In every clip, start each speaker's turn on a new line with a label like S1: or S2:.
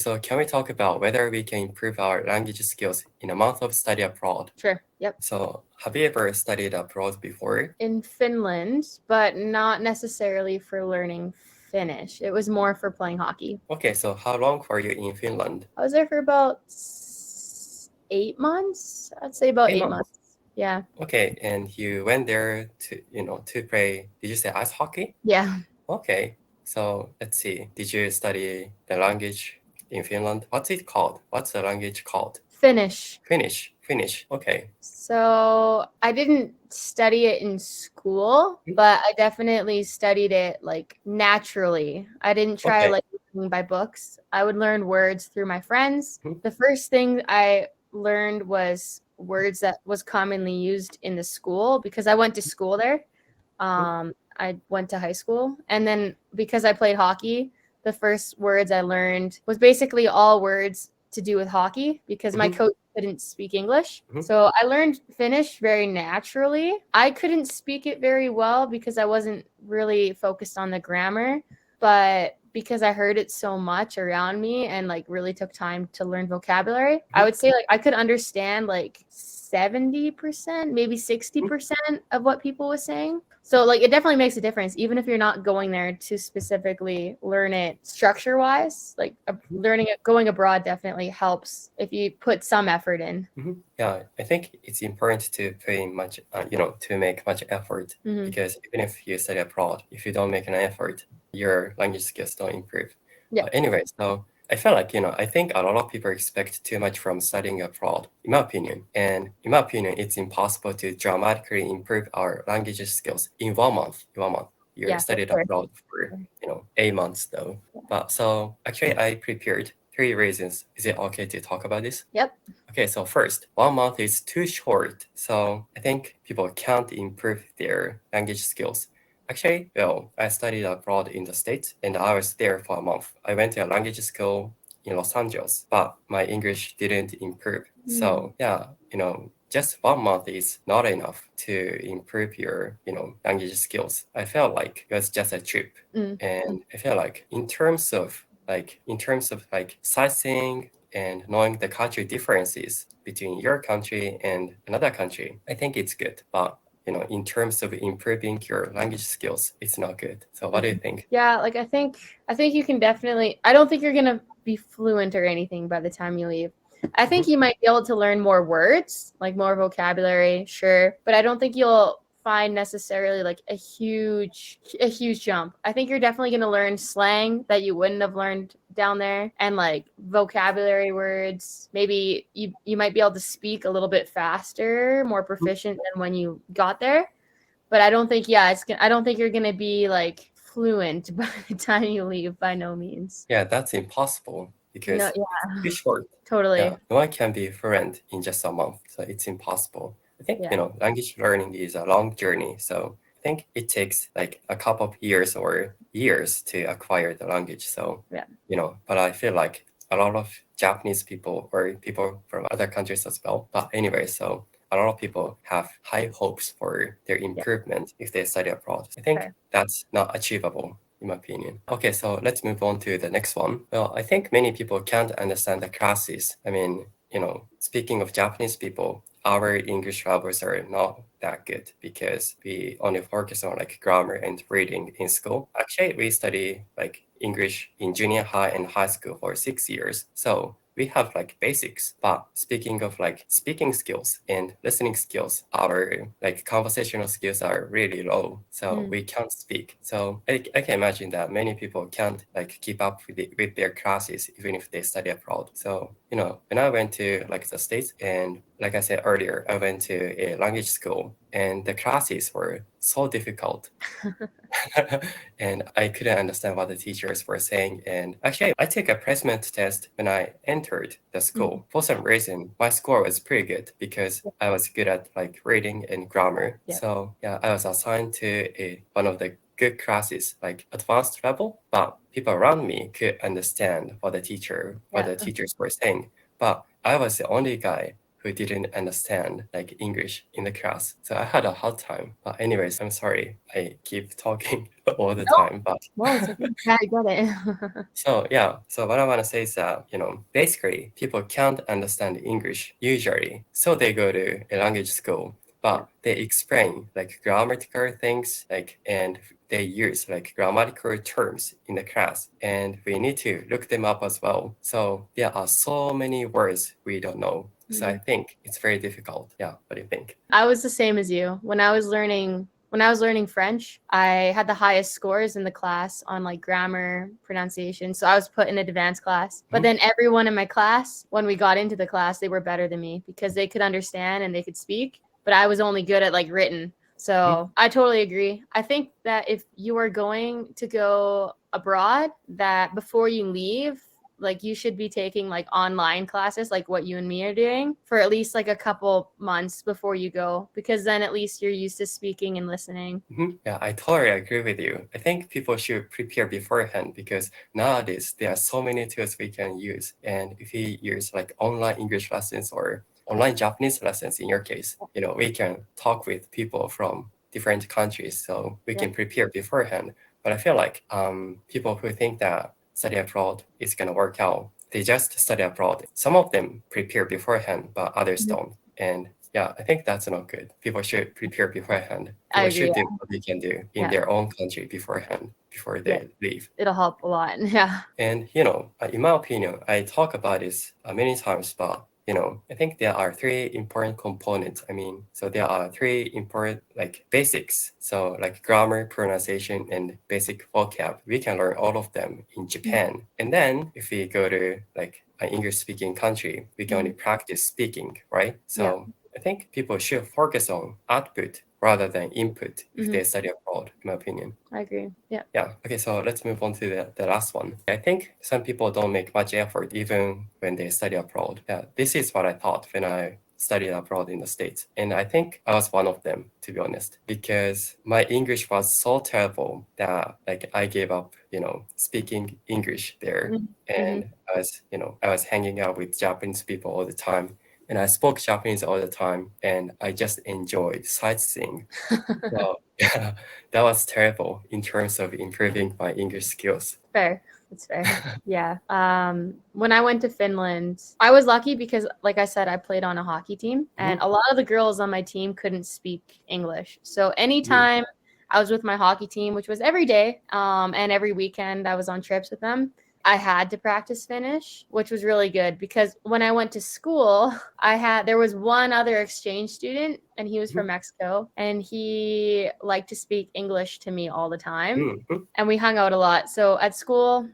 S1: So can we talk about whether we can improve our language skills in a month of study abroad?
S2: Sure. Yep.
S1: So have you ever studied abroad before?
S2: In Finland, but not necessarily for learning Finnish. It was more for playing hockey.
S1: Okay, so how long were you in Finland?
S2: I was there for about 8 months. I'd say about 8 months. Yeah.
S1: Okay, and you went there to play, did you say ice hockey?
S2: Yeah.
S1: Okay, so let's see. Did you study the language in Finland? What's it called? What's the language called?
S2: Finnish.
S1: Finnish. Okay.
S2: So I didn't study it in school, but I definitely studied it like naturally. I didn't try like learning by books. I would learn words through my friends. The first thing I learned was words that was commonly used in the school because I went to school there. I went to high school, and then because I played hockey, the first words I learned was basically all words to do with hockey because my coach couldn't speak English. So I learned Finnish very naturally. I couldn't speak it very well because I wasn't really focused on the grammar, but because I heard it so much around me and like really took time to learn vocabulary, I would say like I could understand like 70%, maybe 60% of what people were saying. So like it definitely makes a difference, even if you're not going there to specifically learn it structure wise. Like learning it, going abroad definitely helps if you put some effort in.
S1: Yeah, I think it's important to pay much, to make much effort because even if you study abroad, if you don't make an effort, your language skills don't improve.
S2: Yeah.
S1: Anyway, so I feel like, I think a lot of people expect too much from studying abroad, in my opinion. And in my opinion, it's impossible to dramatically improve our language skills in 1 month. You studied abroad for, 8 months though. But so actually I prepared 3 reasons. Is it okay to talk about this?
S2: Yep.
S1: Okay, so first, 1 month is too short. So I think people can't improve their language skills. Actually, well, I studied abroad in the States and I was there for a month. I went to a language school in Los Angeles, but my English didn't improve. So yeah, just 1 month is not enough to improve your, language skills. I felt like it was just a trip. And I feel like in terms of sightseeing and knowing the cultural differences between your country and another country, I think it's good. But in terms of improving your language skills, it's not good. So what do you think?
S2: Yeah, like I think you can definitely, I don't think you're going to be fluent or anything by the time you leave. I think you might be able to learn more words, like more vocabulary, sure, but I don't think you'll find necessarily like a huge jump. I think you're definitely going to learn slang that you wouldn't have learned down there and like vocabulary words. Maybe you might be able to speak a little bit faster, more proficient than when you got there. But I don't think I don't think you're going to be like fluent by the time you leave, by no means.
S1: Yeah, that's impossible because it's too short.
S2: Totally.
S1: Yeah, no one can be fluent in just a month, so it's impossible. I think, language learning is a long journey, so I think it takes like a couple of years or years to acquire the language. So, but I feel like a lot of Japanese people or people from other countries as well. But anyway, so a lot of people have high hopes for their improvement if they study abroad. I think that's not achievable, in my opinion. Okay, so let's move on to the next one. Well, I think many people can't understand the classes. I mean, speaking of Japanese people, our English levels are not that good because we only focus on like grammar and reading in school. Actually, we study like English in junior high and high school for 6 years. So we have like basics, but speaking of like speaking skills and listening skills, our like conversational skills are really low. So we can't speak. So I can imagine that many people can't like keep up with their classes, even if they study abroad. So, when I went to like the States and like I said earlier, I went to a language school and the classes were so difficult. And I couldn't understand what the teachers were saying. And actually, I took a placement test when I entered the school. For some reason, my score was pretty good because I was good at like reading and grammar. So yeah, I was assigned to one of the good classes, like advanced level, but people around me could understand what the teachers were saying. But I was the only guy who didn't understand like English in the class. So I had a hard time. But anyways, I'm sorry. I keep talking all the time. But
S2: Well, it's okay. Yeah, I get it.
S1: so what I want to say is that, basically people can't understand English usually. So they go to a language school, but they explain like grammatical things and they use like grammatical terms in the class, and we need to look them up as well. So there are so many words we don't know. So I think it's very difficult. Yeah, what do you think?
S2: I was the same as you. When I was learning French, I had the highest scores in the class on like grammar, pronunciation. So I was put in advanced class. But then everyone in my class, when we got into the class, they were better than me because they could understand and they could speak. But I was only good at like written. So I totally agree. I think that if you are going to go abroad, that before you leave, like you should be taking like online classes, like what you and me are doing, for at least like a couple months before you go, because then at least you're used to speaking and listening.
S1: Yeah, I totally agree with you. I think people should prepare beforehand because nowadays there are so many tools we can use. And if you use like online English lessons or online Japanese lessons in your case, we can talk with people from different countries, so we can prepare beforehand. But I feel like people who think that study abroad is going to work out, they just study abroad. Some of them prepare beforehand, but others don't. And yeah, I think that's not good. People should prepare beforehand. People should do what they can do in their own country beforehand, before they leave.
S2: It'll help a lot. Yeah.
S1: And, in my opinion, I talk about this many times, but I think there are three important components. So there are three important like basics. So like grammar, pronunciation, and basic vocab. We can learn all of them in Japan. And then if we go to like an English-speaking country, we can only practice speaking, right? So I think people should focus on output rather than input if they study abroad, in my opinion.
S2: I agree. Yeah.
S1: Yeah. Okay, so let's move on to the last one. I think some people don't make much effort even when they study abroad. Yeah, this is what I thought when I studied abroad in the States. And I think I was one of them, to be honest, because my English was so terrible that like I gave up, speaking English there. And I was hanging out with Japanese people all the time. And I spoke Japanese all the time, and I just enjoyed sightseeing. So yeah, that was terrible in terms of improving my English skills.
S2: Fair. It's fair. Yeah. When I went to Finland, I was lucky because, like I said, I played on a hockey team, and a lot of the girls on my team couldn't speak English. So anytime I was with my hockey team, which was every day, and every weekend I was on trips with them, I had to practice Finnish, which was really good because when I went to school, there was one other exchange student and he was from Mexico and he liked to speak English to me all the time and we hung out a lot. So at school,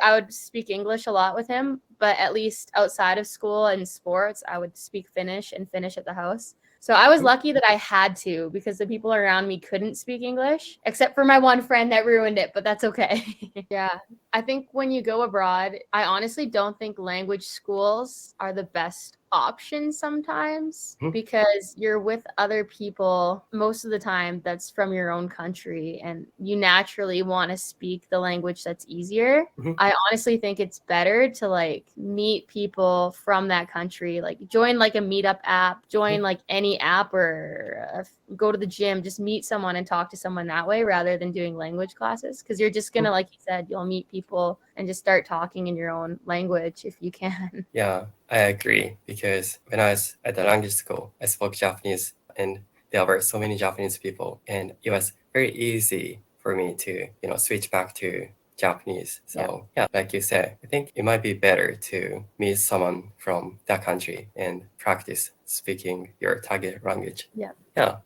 S2: I would speak English a lot with him, but at least outside of school and sports, I would speak Finnish and Finnish at the house. So I was lucky that I had to because the people around me couldn't speak English, except for my one friend that ruined it, but that's okay. Yeah. I think when you go abroad, I honestly don't think language schools are the best option sometimes because you're with other people most of the time that's from your own country and you naturally want to speak the language that's easier. I honestly think it's better to like meet people from that country, like join like a meetup app, join like any app or go to the gym, just meet someone and talk to someone that way rather than doing language classes because you're just gonna, like you said, you'll meet people and just start talking in your own language if you can.
S1: Yeah, I agree because when I was at the language school, I spoke Japanese and there were so many Japanese people and it was very easy for me to, switch back to Japanese. So yeah, like you said, I think it might be better to meet someone from that country and practice speaking your target language.
S2: Yeah.
S1: Yeah,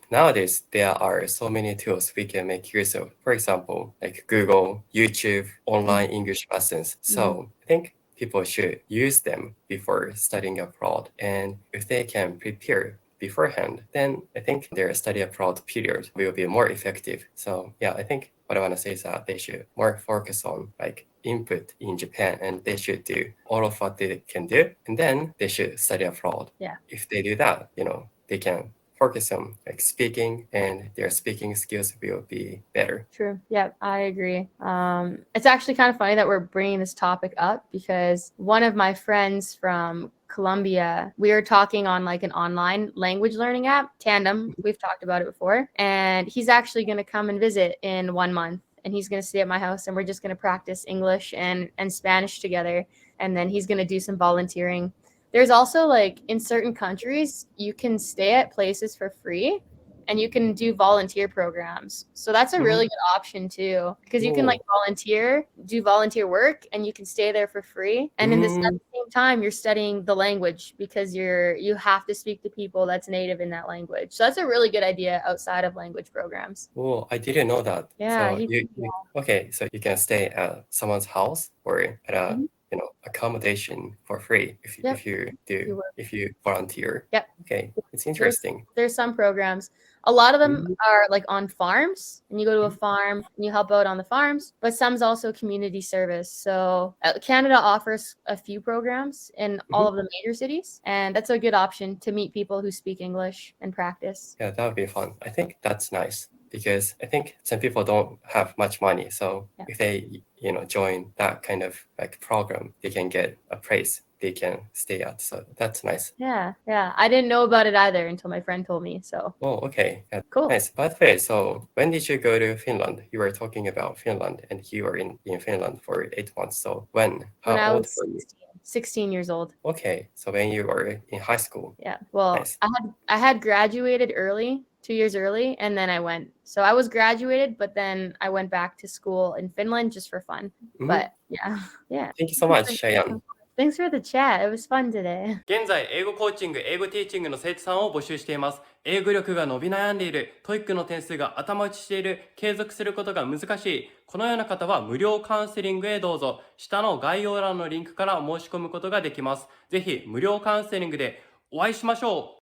S1: nowadays there are so many tools we can make use of. For example, like Google, YouTube, online English lessons. So I think people should use them before studying abroad. And if they can prepare beforehand, then I think their study abroad period will be more effective. So yeah, I think what I want to say is that they should more focus on like input in Japan and they should do all of what they can do and then they should study abroad.
S2: Yeah.
S1: If they do that, they can focus on like speaking and their speaking skills will be better.
S2: True. Yeah, I agree. It's actually kind of funny that we're bringing this topic up because one of my friends from Colombia. We were talking on like an online language learning app, Tandem. We've talked about it before. And he's actually going to come and visit in 1 month. And he's going to stay at my house, and we're just going to practice English and Spanish together. And then he's going to do some volunteering. There's also like in certain countries, you can stay at places for free and you can do volunteer programs. So that's a really good option too, because you can like do volunteer work, and you can stay there for free. And at the same time, you're studying the language because you have to speak to people that's native in that language. So that's a really good idea outside of language programs.
S1: Oh, I didn't know that.
S2: Yeah.
S1: So so you can stay at someone's house or at a accommodation for free if you volunteer.
S2: Yep.
S1: Okay, it's interesting.
S2: There's some programs. A lot of them are like on farms, and you go to a farm and you help out on the farms, but some's also community service. So Canada offers a few programs in all of the major cities, and that's a good option to meet people who speak English and practice.
S1: Yeah, that would be fun. I think that's nice because I think some people don't have much money. So if they, join that kind of like program, they can get a place they can stay at. So that's nice.
S2: Yeah. I didn't know about it either until my friend told me. So.
S1: Oh, okay. Yeah,
S2: cool.
S1: Nice. By the way, so when did you go to Finland? You were talking about Finland, and you were in Finland for 8 months. So when
S2: I
S1: old
S2: was
S1: were you?
S2: 16 years old.
S1: Okay, so when you were in high school.
S2: Yeah. Well,
S1: nice.
S2: I had graduated early, 2 years early, and then I went. So I was graduated, but then I went back to school in Finland just for fun. But yeah.
S1: Thank you so much, Cheyenne.
S2: Thanks for the chat. It was fun today.
S3: 現在、英語コーチング、英語ティーチングの生徒さんを募集しています。英語力が伸び悩んでいる、TOEIC の点数が頭打ちしている、継続することが難しい、このような方は無料カウンセリングへどうぞ。下の概要欄のリンクから申し込むことができます。ぜひ無料カウンセリングでお会いしましょう。